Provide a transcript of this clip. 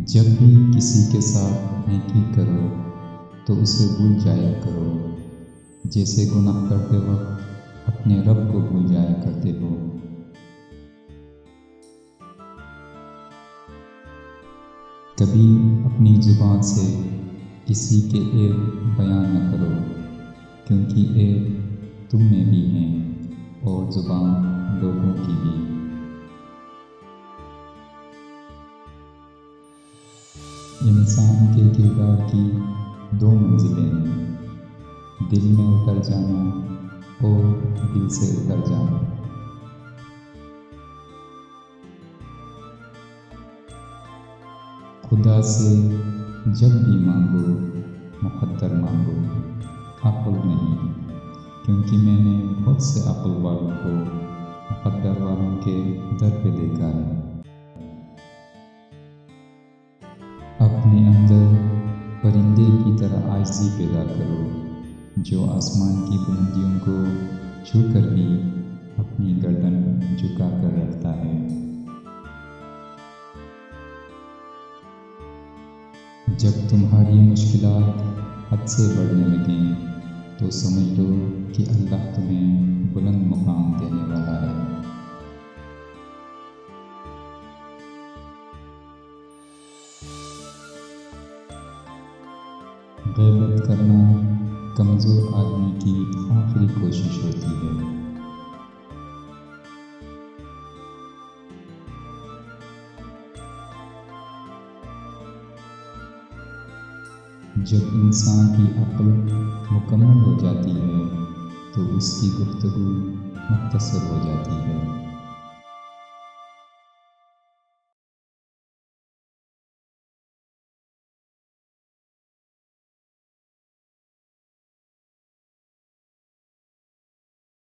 جب بھی کسی کے ساتھ نیکی کرو تو اسے بھول جایا کرو، جیسے گناہ کرتے وقت اپنے رب کو بھول جایا کرتے ہو۔ کبھی اپنی زبان سے کسی کے عیب بیان نہ کرو، کیونکہ عیب تم میں بھی ہیں اور زبان لوگوں کی بھی۔ انسان کے کردار کی دو منزلیں ہیں، دل میں اتر جانا اور دل سے اتر جانا۔ خدا سے جب بھی مانگو مقدر مانگو، عقل نہیں، کیونکہ میں نے بہت سے عقل والوں کو مقدر والوں کے در پہ دیکھا ہے۔ اپنے اندر پرندے کی طرح عاجزی پیدا کرو، جو آسمان کی بلندیوں کو چھو کر بھی اپنی گردن جھکا کر رکھتا ہے۔ جب تمہاری مشکلات حد سے بڑھنے لگیں تو سمجھ لو کہ اللہ تمہیں بلند مقام دینے والا ہے۔ غیبت کرنا کمزور آدمی کی آخری کوشش ہوتی ہے۔ جب انسان کی عقل مکمل ہو جاتی ہے تو اس کی گفتگو مختصر ہو جاتی ہے۔